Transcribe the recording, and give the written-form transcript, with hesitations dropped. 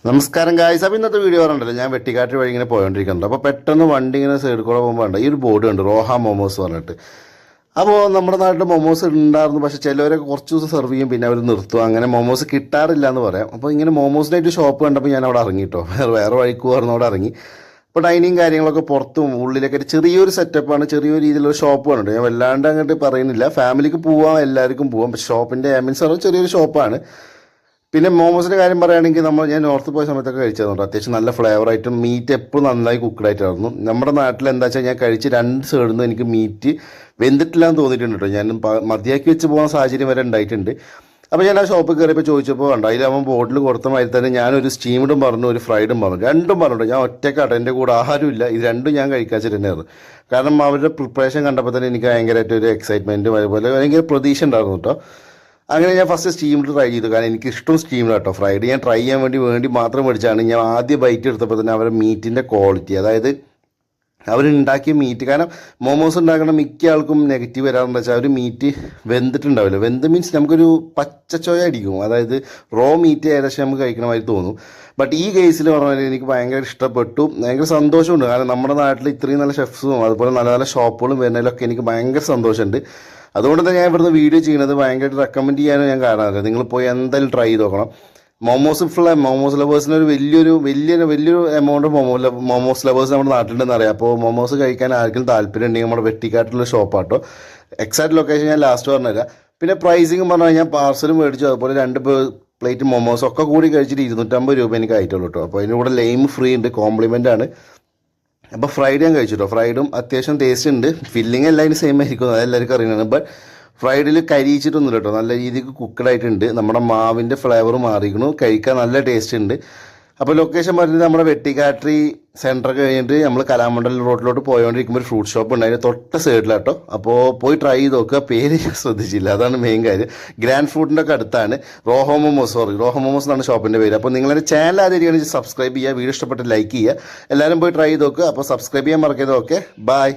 നമസ്കാരം ഗായ്സ്. അപ്പോൾ ഇന്നത്തെ വീഡിയോ പറഞ്ഞില്ല, ഞാൻ വെട്ടിക്കാട്ട് വഴി ഇങ്ങനെ പോയോണ്ടിരിക്കുന്നുണ്ട്. അപ്പോൾ പെട്ടെന്ന് വണ്ടി ഇങ്ങനെ സൈഡിൽ കൂടെ പോകുമ്പോൾ ഈ ഒരു ബോർഡ് ഉണ്ട്, റോഹ മോമോസ് പറഞ്ഞിട്ട്. അപ്പോൾ നമ്മുടെ നാട്ടിൽ മൊമോസ് ഉണ്ടായിരുന്നു, പക്ഷേ ചിലവരൊക്കെ കുറച്ച് ദിവസം സെർവ് ചെയ്യും, പിന്നെ അവർ നിർത്തും. അങ്ങനെ മൊമോസ് കിട്ടാറില്ല എന്ന് പറയാം. അപ്പോൾ ഇങ്ങനെ മൊമോസിനായിട്ട് ഷോപ്പ് കണ്ടപ്പോൾ ഞാൻ അവിടെ ഇറങ്ങിട്ടോ, വേറെ വഴിക്ക് പറഞ്ഞ് അവിടെ ഇറങ്ങി. ഇപ്പോൾ ഡൈനിങ് കാര്യങ്ങളൊക്കെ പുറത്തും ഉള്ളിലൊക്കെ ചെറിയൊരു സെറ്റപ്പാണ്, ചെറിയൊരു രീതിയിലുള്ള ഷോപ്പ് കണ്ടു. ഞാൻ വല്ലാണ്ട് അങ്ങോട്ട് പറയുന്നില്ല, ഫാമിലിക്ക് പോവാം, എല്ലാവർക്കും പോവാം. പക്ഷേ ഷോപ്പിൻ്റെ മീൻസ് ചെറിയൊരു ഷോപ്പാണ്. പിന്നെ മോമോസിൻ്റെ കാര്യം പറയുകയാണെങ്കിൽ ഞാൻ നോർത്ത് പോയ സമയത്തൊക്കെ കഴിച്ചതുകൊണ്ട് അത്യാവശ്യം നല്ല ഫ്ലേവറായിട്ടും മീറ്റ് എപ്പോഴും നന്നായി കുക്കഡായിട്ടായിരുന്നു. നമ്മുടെ നാട്ടിൽ എന്താ വെച്ചാൽ ഞാൻ കഴിച്ച് രണ്ട് സൈഡിൽ നിന്ന് എനിക്ക് മീറ്റ് വെന്തിട്ടില്ലാന്ന് തോന്നിയിട്ടുണ്ട് കേട്ടോ. ഞാൻ മതിയാക്കി വെച്ച് പോകുന്ന സാഹചര്യം വരെ ഉണ്ടായിട്ടുണ്ട്. അപ്പോൾ ഞാൻ ആ ഷോപ്പിൽ കയറിയപ്പോൾ ചോദിച്ചപ്പോൾ ഉണ്ട്, അതിലാവുമ്പോൾ ബോട്ടിൽ കൊടുത്ത മാതിരി തന്നെ ഞാനൊരു സ്റ്റീംഡും പറഞ്ഞു, ഒരു ഫ്രൈഡും പറഞ്ഞു, രണ്ടും പറഞ്ഞിട്ട് ഞാൻ ഒറ്റക്കാട്ടോ, എൻ്റെ കൂടെ ആഹാരമില്ല. ഇത് രണ്ടും ഞാൻ കഴിക്കാച്ചിട്ട് തന്നെയായിരുന്നു. കാരണം അവരുടെ പ്രിപ്പറേഷൻ കണ്ടപ്പോൾ തന്നെ എനിക്ക് ഭയങ്കരമായിട്ട് ഒരു എക്സൈറ്റ്മെൻറ്റും അതുപോലെ ഭയങ്കര പ്രതീക്ഷ ഉണ്ടായിരുന്നു കേട്ടോ. അങ്ങനെ ഞാൻ ഫസ്റ്റ് സ്റ്റീംഡ് ട്രൈ ചെയ്തു, കാരണം എനിക്ക് ഇഷ്ടം സ്റ്റീംഡ് കേട്ടോ. ഫ്രൈഡ് ഞാൻ ട്രൈ ചെയ്യാൻ വേണ്ടി മാത്രം മേടിച്ചാണ്. ഞാൻ ആദ്യ ബൈറ്റ് എടുത്തപ്പോൾ തന്നെ അവരുടെ മീറ്റിൻ്റെ ക്വാളിറ്റി, അതായത് അവരുണ്ടാക്കിയ മീറ്റ്, കാരണം മോമോസ് ഉണ്ടാക്കുന്ന മിക്ക ആൾക്കും നെഗറ്റീവ് വരാറുണ്ട് വെച്ചാൽ അവർ മീറ്റ് വെന്തിട്ടുണ്ടാവില്ല. വെന്ത് മീൻസ് നമുക്കൊരു പച്ചച്ചോയ അടിക്കും, അതായത് റോ മീറ്റ് ഏകദേശം നമുക്ക് കഴിക്കണ മാതിരി തോന്നും. ബട്ട് ഈ കേസിൽ പറഞ്ഞാൽ എനിക്ക് ഭയങ്കര ഇഷ്ടപ്പെട്ടു, ഭയങ്കര സന്തോഷമുണ്ട്. കാരണം നമ്മുടെ നാട്ടിൽ ഇത്രയും നല്ല ഷെഫ്സും അതുപോലെ നല്ല നല്ല ഷോപ്പുകളും വരുന്നതിലൊക്കെ എനിക്ക് ഭയങ്കര സന്തോഷമുണ്ട്. അതുകൊണ്ട് തന്നെ ഞാൻ ഇവിടുന്ന് വീഡിയോ ചെയ്യുന്നത് ഭയങ്കരമായിട്ട് റെക്കമെൻഡ് ചെയ്യാനും ഞാൻ കാണാറില്ല. നിങ്ങൾ പോയി എന്തായാലും ട്രൈ ചെയ്ത് നോക്കണം. മോമോസ് ലവേഴ്സിന് ഒരു വലിയൊരു എമൗണ്ട് മോമോസ് ലവേഴ്സ് നമ്മുടെ നാട്ടിലുണ്ടെന്ന് അറിയാം. അപ്പോൾ മോമോസ് കഴിക്കാൻ ആർക്കും താല്പര്യം ഉണ്ടെങ്കിൽ നമ്മുടെ വെട്ടിക്കാട്ടുള്ള ഷോപ്പാട്ടോ. എക്സാക്ട് ലൊക്കേഷൻ ഞാൻ ലാസ്റ്റ് പറഞ്ഞുതരാം. പിന്നെ പ്രൈസിങ് പറഞ്ഞു കഴിഞ്ഞാൽ പാർസലും മേടിച്ചു, അതുപോലെ 2 പ്ലേറ്റ് മോമോസ് ഒക്കെ കൂടി കഴിച്ചിട്ട് 250 രൂപ എനിക്ക് ആയിട്ടുള്ളൂ കേട്ടോ. അപ്പോൾ അതിൻ്റെ കൂടെ ലൈം ഫ്രീ ഉണ്ട്, കോംപ്ലിമെൻ്റ് ആണ്. അപ്പോൾ ഫ്രൈഡ് ഞാൻ കഴിച്ചിട്ടോ. ഫ്രൈഡും അത്യാവശ്യം ടേസ്റ്റ് ഉണ്ട്. ഫില്ലിങ് എല്ലാവരും സെയിം ആയിരിക്കും, അതെല്ലാവർക്കും അറിയുന്നതാണ്. ബട്ട് ഫ്രൈഡിൽ കരിയിച്ചിട്ടൊന്നുമില്ല കേട്ടോ, നല്ല രീതിക്ക് കുക്കഡായിട്ടുണ്ട്. നമ്മുടെ മാവിൻ്റെ ഫ്ലേവർ മാറിയിരിക്കുന്നു, കഴിക്കാൻ നല്ല ടേസ്റ്റ് ഉണ്ട്. അപ്പോൾ ലൊക്കേഷൻ പറഞ്ഞത് നമ്മുടെ വെട്ടിക്കാട്രി സെൻറ്റർ കഴിഞ്ഞിട്ട് നമ്മൾ കലാമണ്ഡലം റോഡിലോട്ട് പോയോണ്ടിരിക്കുമ്പോൾ ഒരു ഫ്രൂട്ട് ഷോപ്പ് ഉണ്ട്, അതിന് തൊട്ട സൈഡിലാട്ടോ. അപ്പോൾ പോയി ട്രൈ ചെയ്ത് നോക്കുക. പേര് ഞാൻ ശ്രദ്ധിച്ചില്ല, അതാണ് മെയിൻ കാര്യം. ഗ്രാൻഡ് ഫ്രൂട്ടിൻ്റെ ഒക്കെ അടുത്താണ്. റോഹോ മോമോസ് എന്നാണ് ഷോപ്പിൻ്റെ പേര്. അപ്പോൾ നിങ്ങളുടെ ചാനൽ ആദ്യമായിരിക്കും സബ്സ്ക്രൈബ് ചെയ്യുക, വീഡിയോ ഇഷ്ടപ്പെട്ട് ലൈക്ക് ചെയ്യുക. എല്ലാവരും പോയി ട്രൈ ചെയ്ത് നോക്കുക. അപ്പോൾ സബ്സ്ക്രൈബ് ചെയ്യാൻ മറക്കരുത്. Okay, by.